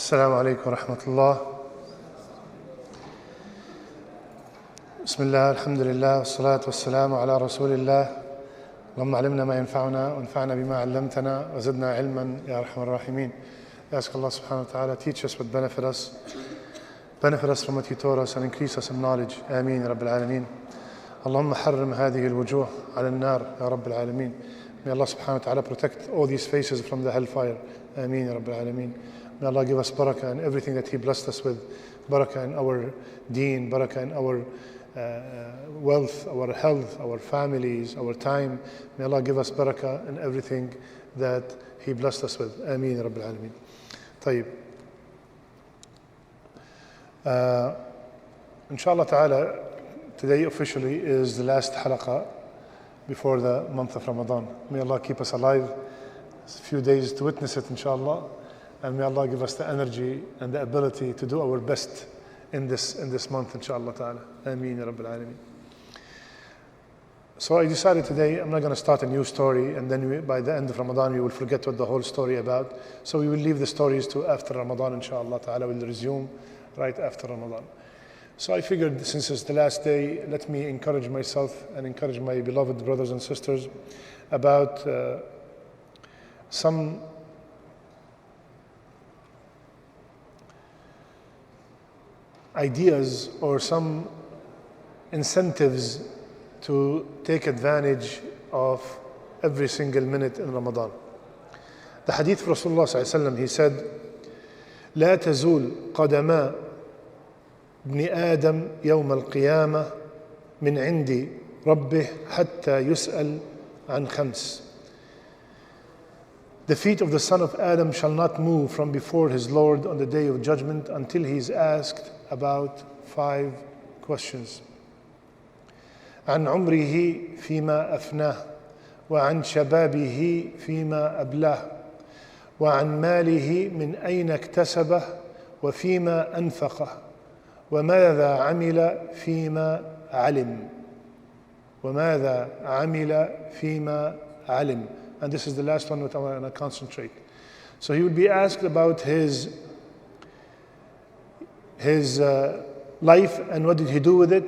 السلام عليكم ورحمة الله. بسم الله الحمد لله والصلاة والسلام على رسول الله. اللهم علمنا ما ينفعنا وانفعنا بما علمتنا وزدنا علما يا أرحم الراحمين. I ask Allah subhanahu wa ta'ala, teach us what benefit us from what He taught us and increase us in knowledge. Ameen ya Rabbil Alameen. اللهم حرم هذه الوجوه على النار يا رب العالمين. May Allah subhanahu wa ta'ala protect all these faces from the hellfire. Ameen ya Rabbil Alameen. May Allah give us barakah in everything that He blessed us with. Barakah in our deen, barakah in our wealth, our health, our families, our time. May Allah give us barakah in everything that He blessed us with. Ameen ya Rabbil Alameen. طيب. Inshallah ta'ala, today officially is the last halaqah before the month of Ramadan. May Allah keep us alive. It's a few days to witness it, inshallah. And may Allah give us the energy and the ability to do our best in this month, inshallah ta'ala. Ameen ya Rabbil Alameen. So I decided today I'm not going to start a new story and then by the end of Ramadan we will forget what the whole story about. So we will leave the stories to after Ramadan, inshallah ta'ala. We'll resume right after Ramadan. So I figured since it's the last day, let me encourage myself and encourage my beloved brothers and sisters about some ideas or some incentives to take advantage of every single minute in Ramadan. The hadith of Rasulullah sallallahu alaihi wasallam, he said, لا تزول قدما ابن آدم يوم القيامة من عند ربه حتى يسأل عن خمس. The feet of the son of Adam shall not move from before his Lord on the day of judgment until he is asked about 5 questions. عن عمره فيما أفناه وعن شبابه فيما أبلاه وعن ماله من أين اكتسبه وفيما أنفقه وماذا عمل فيما علم وماذا عمل فيما علم. And this is the last one that I want to concentrate. So he would be asked about his life and what did he do with it.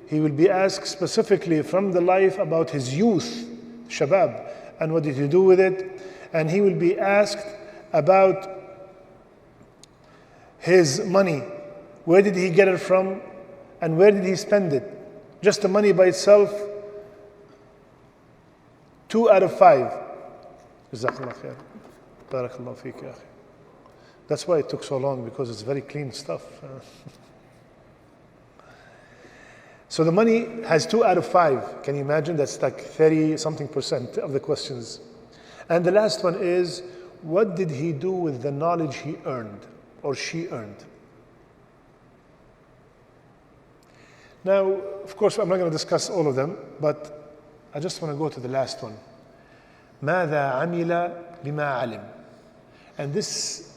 He will be asked specifically from the life about his youth, shabab, and what did he do with it. And he will be asked about his money. Where did he get it from and where did he spend it? Just the money by itself, 2 out of 5. Jazakallah khair. Barakallahu feek ya akhi. That's why it took so long, because it's very clean stuff. So the money has 2 out of 5. Can you imagine? That's like 30-something% of the questions. And the last one is, what did he do with the knowledge he earned or she earned? Now, of course, I'm not going to discuss all of them, but I just want to go to the last one. ماذا عمل بما علم. And this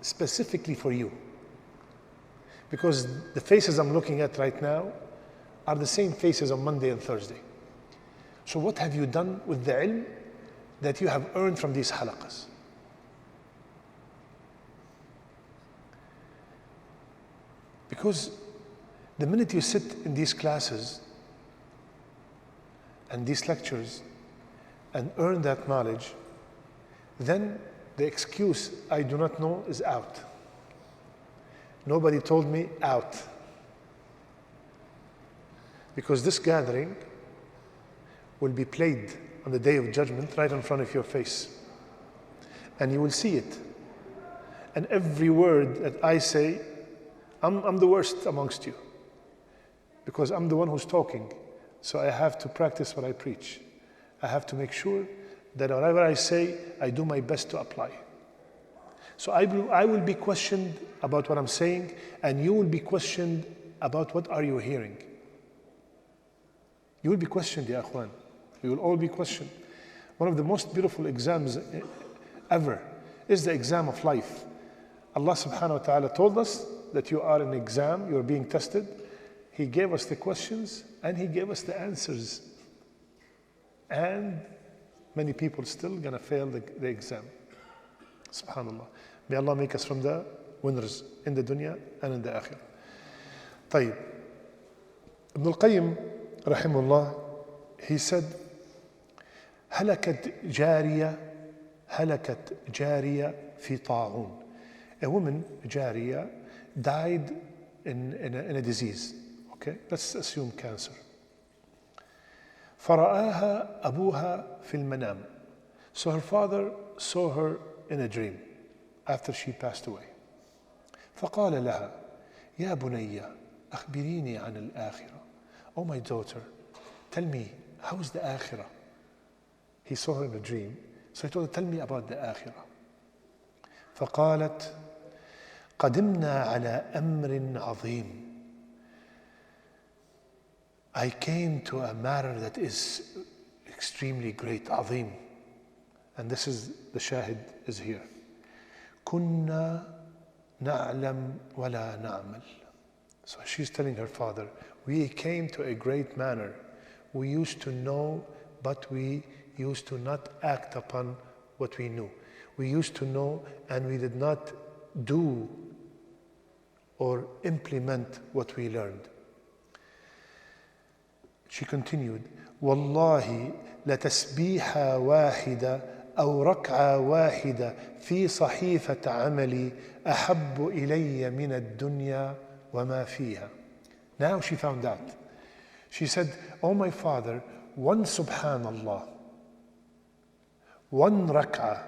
specifically for you. Because the faces I'm looking at right now are the same faces on Monday and Thursday. So what have you done with the ilm that you have earned from these halaqas? Because the minute you sit in these classes and these lectures and earn that knowledge, then the excuse, I do not know, is out. Nobody told me, out. Because this gathering will be played on the day of judgment right in front of your face. And you will see it. And every word that I say, I'm the worst amongst you. Because I'm the one who's talking. So I have to practice what I preach. I have to make sure that whatever I say, I do my best to apply. So I will be questioned about what I'm saying, and you will be questioned about what are you hearing. You will be questioned, ya akhwan. We will all be questioned. One of the most beautiful exams ever is the exam of life. Allah subhanahu wa ta'ala told us that you are in an exam, you are being tested. He gave us the questions and He gave us the answers. And many people still gonna fail the exam. Subhanallah. May Allah make us from the winners in the dunya and in the akhirah. طيب, Ibn al-Qayyim rahimahullah, he said, هلكت جارية في طاعون. A woman, Jariya, died in a disease. Okay, let's assume cancer. فرآها أبوها في المنام. So her father saw her in a dream after she passed away. فقال لها يا بني أخبريني عن الآخرة. Oh my daughter, tell me, how is the akhirah? He saw her in a dream, so he told her, tell me about the akhirah. فقالت قدمنا على أمر عظيم. I came to a matter that is extremely great, عظيم. And this is, the shahid is here. كنا نعلم ولا نعمل. So she's telling her father, we came to a great manner. We used to know, but we used to not act upon what we knew. We used to know and we did not do or implement what we learned. She continued, والله لتسبيحة واحدة أو ركعة واحدة في صحيفة عملي أحب إلي من الدنيا وما فيها. Now she found out. She said, oh my father, one subhanallah, one rak'ah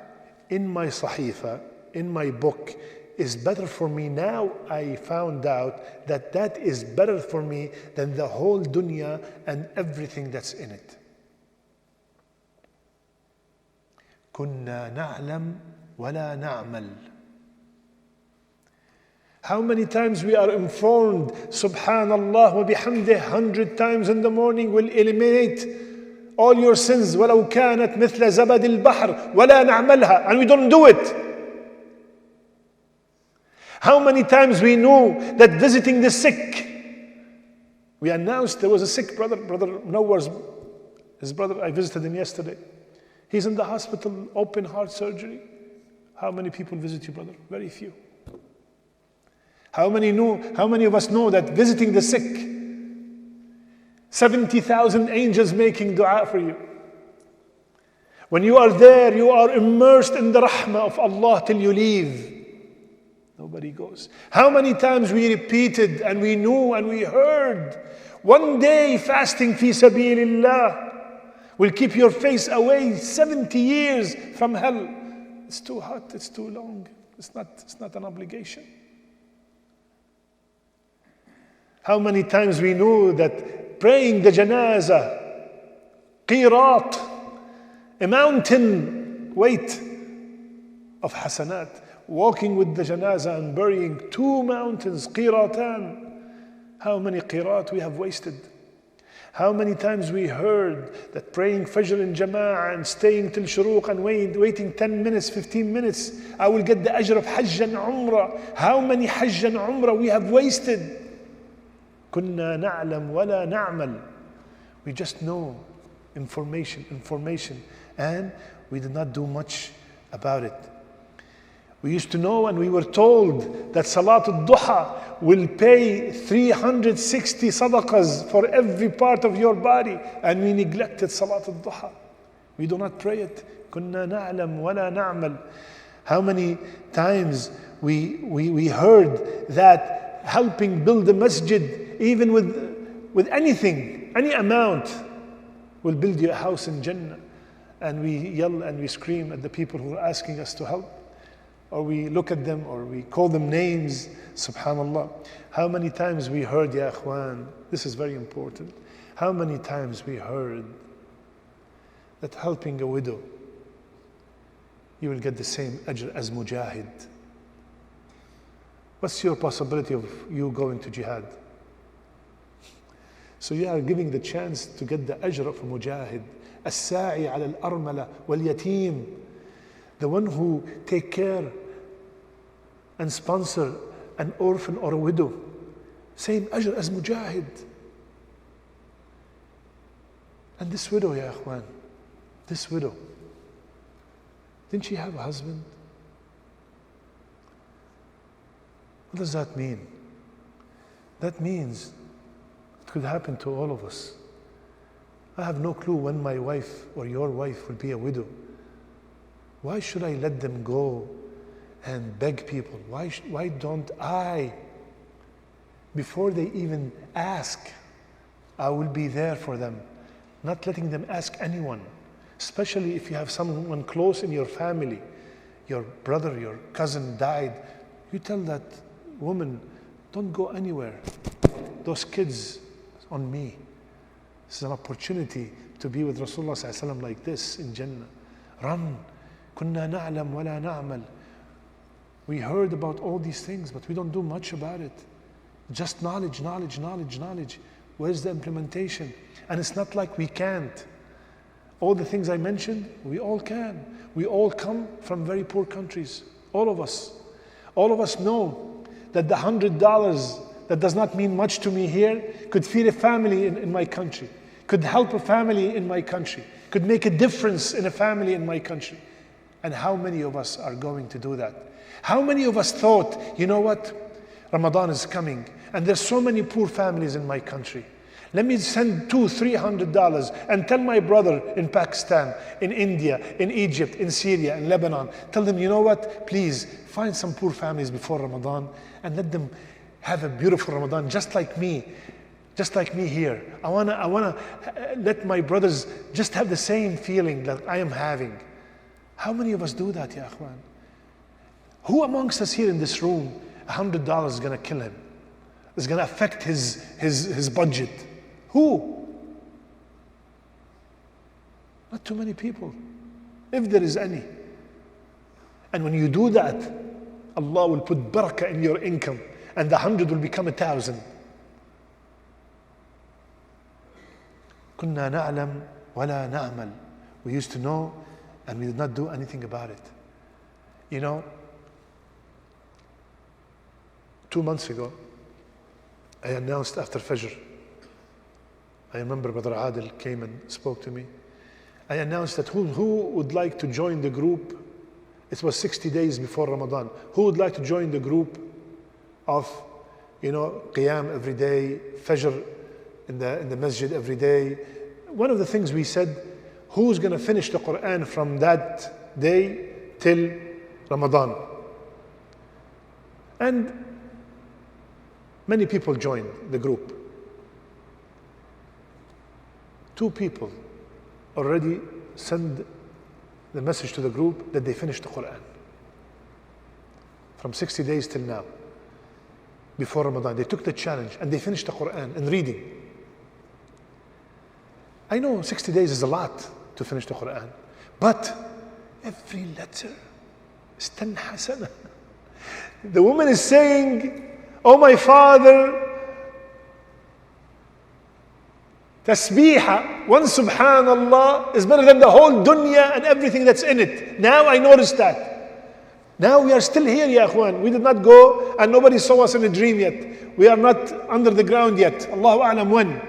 in my sahifa, in my book, is better for me. Now I found out that that is better for me than the whole dunya and everything that's in it. كنا نعلم ولا نعمل. How many times we are informed, subhanallah wa bihamdih, 100 times in the morning will eliminate all your sins. ولو كانت مثل زبد البحر ولا نعملها, and we don't do it. How many times we know that visiting the sick, we announced there was a sick brother Nowar's, his brother, I visited him yesterday. He's in the hospital, open heart surgery. How many people visit you, brother? Very few. How many of us know that visiting the sick, 70,000 angels making dua for you. When you are there, you are immersed in the rahmah of Allah till you leave. Nobody goes. How many times we repeated and we knew and we heard, one day fasting fi sabilillah will keep your face away 70 years from hell. It's too hot, it's too long. It's not an obligation. How many times we knew that praying the janazah, qirat, a mountain weight of hasanat, walking with the janazah and burying 2 mountains, qiratan. How many qirat we have wasted? How many times we heard that praying Fajr in Jama'ah and staying till Shuruq and waiting 10 minutes, 15 minutes, I will get the ajr of Hajj and Umrah. How many Hajj and Umrah we have wasted? كنا نعلم ولا نعمل. We just know information, and we did not do much about it. We used to know and we were told that Salatul Duha will pay 360 sadaqas for every part of your body, and we neglected Salatul Duha. We do not pray it. كنا نعلم ولا نعمل. How many times we heard that helping build a masjid, even with anything, any amount, will build you a house in Jannah. And we yell and we scream at the people who are asking us to help. Or we look at them or we call them names, subhanallah. How many times we heard, ya akhwan, this is very important. How many times we heard that helping a widow, you will get the same ajr as mujahid. What's your possibility of you going to jihad? So you are giving the chance to get the ajr of a mujahid. الساعي على الأرملة واليتيم, the one who take care and sponsor an orphan or a widow, same ajr as mujahid. And this widow, ya akhwan, this widow, didn't she have a husband? What does that mean? That means it could happen to all of us. I have no clue when my wife or your wife will be a widow. Why should I let them go and beg people? Why don't I, before they even ask, I will be there for them, not letting them ask anyone, especially if you have someone close in your family, your brother, your cousin died. You tell that woman, don't go anywhere. Those kids on me. This is an opportunity to be with Rasulullah ﷺ like this in Jannah. Run. كنا نعلم ولا نعمل. We heard about all these things, but we don't do much about it. Just knowledge, knowledge, knowledge, knowledge. Where's the implementation? And it's not like we can't. All the things I mentioned, we all can. We all come from very poor countries. All of us. All of us know that the $100 that does not mean much to me here could feed a family in my country, could help a family in my country, could make a difference in a family in my country. And how many of us are going to do that? How many of us thought, you know what? Ramadan is coming and there's so many poor families in my country. Let me send $200-300 and tell my brother in Pakistan, in India, in Egypt, in Syria, in Lebanon, tell them, you know what? Please find some poor families before Ramadan and let them have a beautiful Ramadan just like me here. I wanna let my brothers just have the same feeling that I am having. How many of us do that, ya akhwan? Who amongst us here in this room, $100 is gonna kill him? It's gonna affect his budget. Who? Not too many people, if there is any. And when you do that, Allah will put barakah in your income, and the 100 will become 1,000. كنا نعلم ولا نعمل. We used to know and we did not do anything about it. You know, 2 months ago, I announced after Fajr. I remember Brother Adil came and spoke to me. I announced that who would like to join the group. It was 60 days before Ramadan. Who would like to join the group of, Qiyam every day, Fajr in the Masjid every day? One of the things we said, who's going to finish the Quran from that day till Ramadan? And many people joined the group. 2 people already sent the message to the group that they finished the Quran. From 60 days till now, before Ramadan. They took the challenge and they finished the Quran and reading. I know 60 days is a lot to finish the Quran, but every letter is 10 hasana. The woman is saying, oh my father, tasbih, one subhanallah is better than the whole dunya and everything that's in it. Now I noticed that. Now we are still here, ya akhwan. We did not go and nobody saw us in a dream yet. We are not under the ground yet. Allahu a'lam when.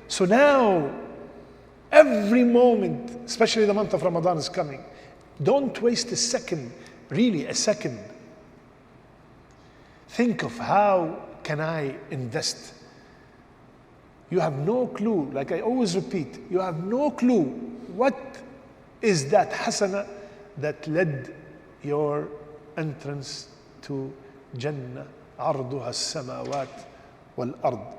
So now, every moment, especially the month of Ramadan is coming, don't waste a second, really a second. Think of how can I invest. You have no clue, like I always repeat, you have no clue what is that hasana that led your entrance to Jannah, عرضها السماوات والأرض.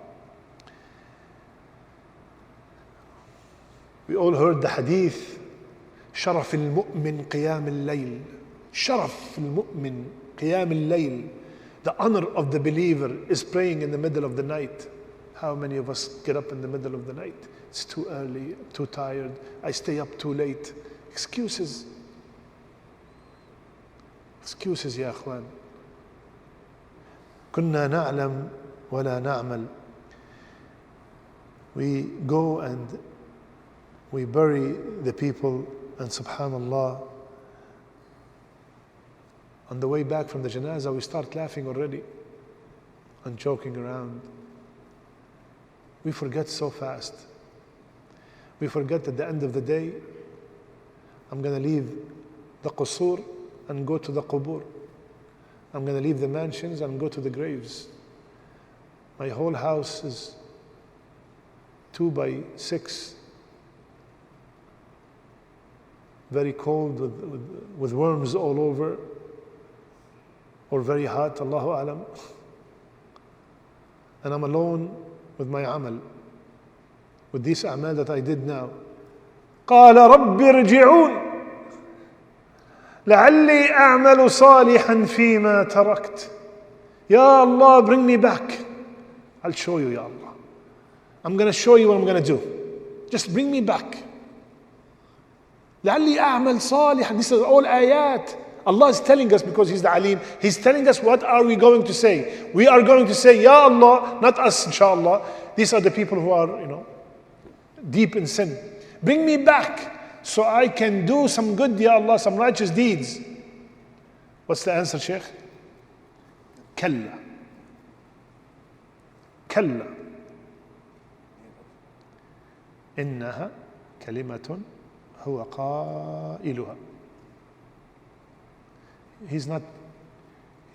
We all heard the hadith, شرف المؤمن قيام الليل. شرف المؤمن قيام الليل. The honor of the believer is praying in the middle of the night. How many of us get up in the middle of the night? It's too early, I'm too tired, I stay up too late. Excuses. Excuses, ya akhwan. كنا نعلم ولا نعمل. We go and we bury the people, and subhanallah, on the way back from the janazah, we start laughing already and joking around. We forget so fast. We forget at the end of the day, I'm going to leave the qusur and go to the qubur. I'm going to leave the mansions and go to the graves. My whole house is 2 by 6, very cold with worms all over, or very hot, Allahu Alam. And I'm alone with my amal, with these a'mal that I did now. قال رب ارجعون لعلي أعمل صالحا فيما تركت. Ya Allah, bring me back. I'll show you, Ya Allah. I'm going to show you what I'm going to do. Just bring me back. لعلي أعمل صالحا. This is all ayat. Allah is telling us, because He's the Alim, He's telling us what are we going to say. We are going to say, Ya Allah, not us, inshallah. These are the people who are, deep in sin. Bring me back so I can do some good, Ya Allah, some righteous deeds. What's the answer, Sheikh? كلا كلا إنها كلمة هو قائلها. He's not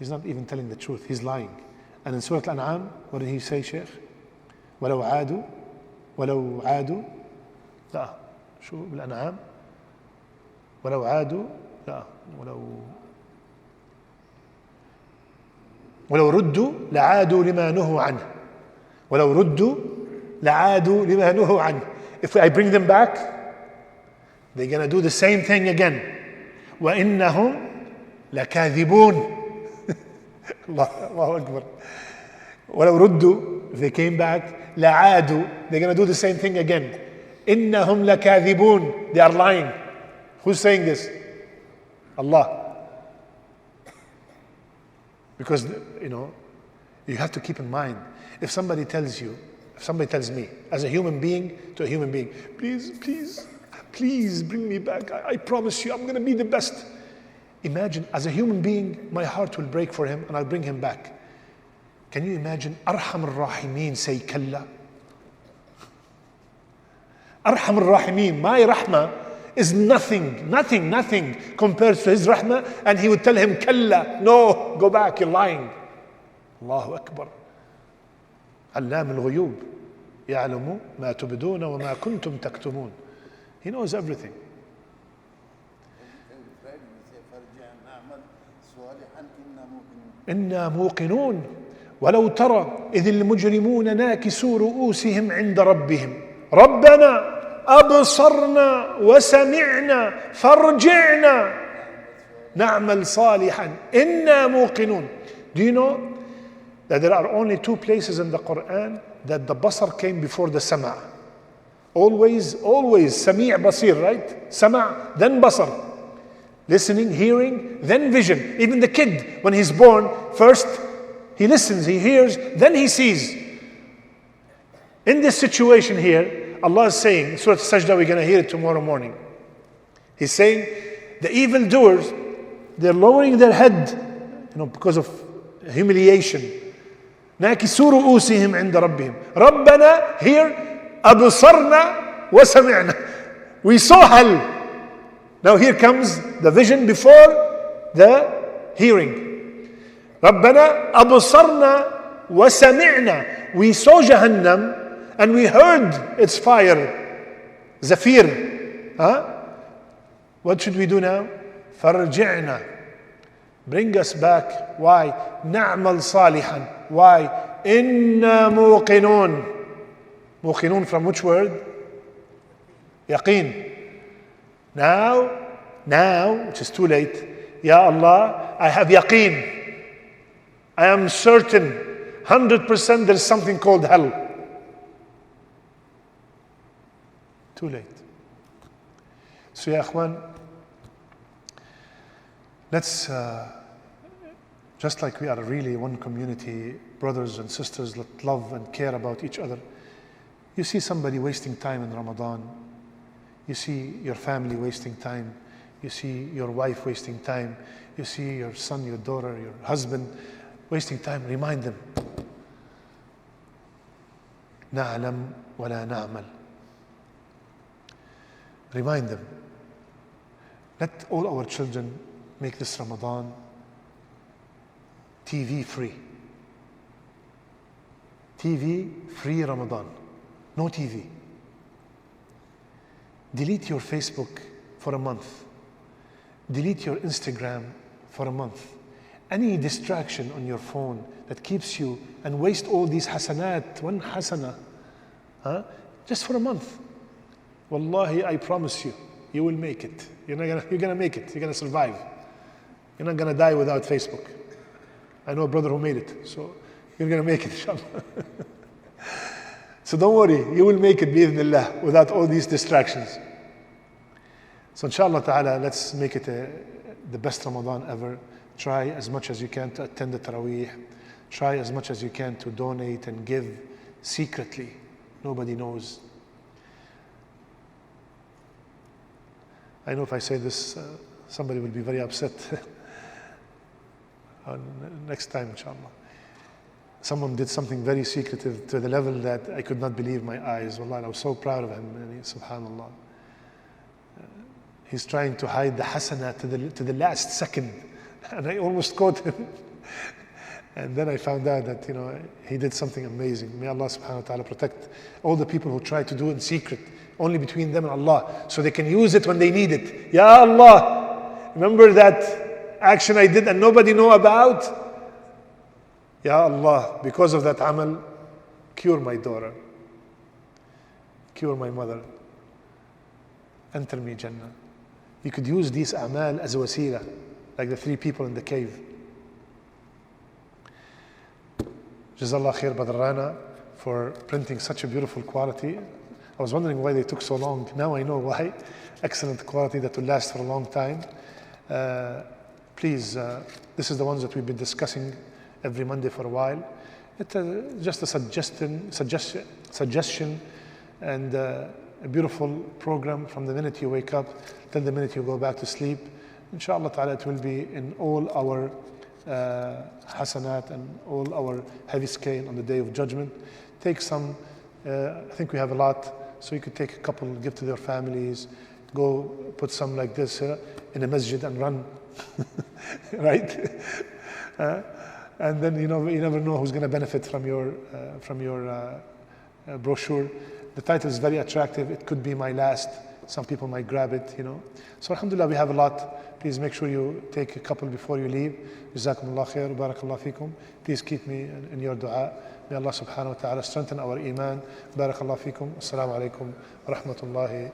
even telling the truth, he's lying. And in Surah Al-An'am, what did he say, Sheikh? ولو عادوا لا شو بالأنعام ولو عادوا لا ولو ردوا لعادوا لما نهوا عنه. ولو ردوا لعادوا لما نهوا عنه. If I bring them back, they're going to do the same thing again. وإنهم لكاذبون. الله أكبر. ولو ردوا, if they came back, لعادوا, they're going to do the same thing again. إنهم لكاذبون. They are lying. Who's saying this? Allah. Because, you have to keep in mind, if somebody tells me, as a human being to a human being, please bring me back. I promise you, I'm going to be the best. Imagine, as a human being, my heart will break for him and I'll bring him back. Can you imagine Arham al-Rahimin say kalla? Arham al-Rahimin, my rahmah is nothing compared to his rahmah, and he would tell him kalla, no, go back, you're lying. Allahu Akbar. علام الغيوب يعلم ما تبدون وما كنتم تكتمون. He knows everything. إنا موقنون ولو ترى إذ المجرمون ناكسوا رؤوسهم عند ربهم ربنا أبصرنا وسمعنا فارجعنا نعمل صالحا إنا موقنون. Do you know that there are only 2 places in the Quran that the basar came before the sama'? Always sami' basir, right? Sama', then basar. Listening, hearing, then vision. Even the kid, when he's born, first he listens, he hears, then he sees. In this situation here, Allah is saying, Surah Sajda, we're going to hear it tomorrow morning. He's saying, the evildoers, they're lowering their head, because of humiliation. ناكسوا رؤوسهم عند ربهم ربنا here أبصرنا وسمعنا. We saw hell. Now here comes the vision before the hearing. ربنا أبصرنا وسمعنا. We saw Jahannam and we heard its fire. Zafir. What should we do now? فارجعنا. Bring us back. Why? نعمل صالحا. Why? إنا موقنون. موقنون from which word? يقين. Now, which is too late. Ya Allah, I have yaqeen. I am certain, 100% there is something called hell. Too late. So ya akhwan, let's just like we are really one community, brothers and sisters that love and care about each other. You see somebody wasting time in Ramadan. You see your family wasting time. You see your wife wasting time. You see your son, your daughter, your husband wasting time. Remind them. نعلم ولا نعمل. Remind them. Let all our children make this Ramadan TV free. TV free Ramadan. No TV. Delete your Facebook for a month. Delete your Instagram for a month. Any distraction on your phone that keeps you, and waste all these hasanat, one hasana, just for a month. Wallahi, I promise you, you will make it. You're gonna make it. You're gonna survive. You're not gonna die without Facebook. I know a brother who made it, so you're gonna make it, inshallah. So don't worry, you will make it bi'idhnillah without all these distractions. So inshallah ta'ala, let's make it the best Ramadan ever. Try as much as you can to attend the Taraweeh. Try as much as you can to donate and give secretly. Nobody knows. I know if I say this, somebody will be very upset. Next time, inshallah. Someone did something very secretive to the level that I could not believe my eyes. Wallahi, I was so proud of him. Subhanallah. He's trying to hide the hasana to the last second. And I almost caught him. And then I found out that, he did something amazing. May Allah subhanahu wa ta'ala protect all the people who try to do it in secret, only between them and Allah, so they can use it when they need it. Ya Allah, remember that action I did and nobody know about? Ya Allah, because of that amal, cure my daughter, cure my mother, enter me Jannah. You could use these a'mal as a wasila, like the 3 people in the cave. Jazallah khair Badrana for printing such a beautiful quality. I was wondering why they took so long. Now I know why. Excellent quality that will last for a long time. Please, this is the ones that we've been discussing every Monday for a while. It's just a suggestion and a beautiful program from the minute you wake up till the minute you go back to sleep. Inshallah ta'ala, it will be in all our hasanat and all our heavy scale on the day of judgment. Take some, I think we have a lot, so you could take a couple, give to their families, go put some like this in a masjid and run, right? And then you never know who's going to benefit from your brochure. The title is very attractive. It could be my last. Some people might grab it, So alhamdulillah, we have a lot. Please make sure you take a couple before you leave. Jazakumullah khair, barakallah fikum. Please keep me in your dua. May Allah subhanahu wa ta'ala strengthen our iman. Barakallah fikum. Assalamu alaikum wa rahmatullahi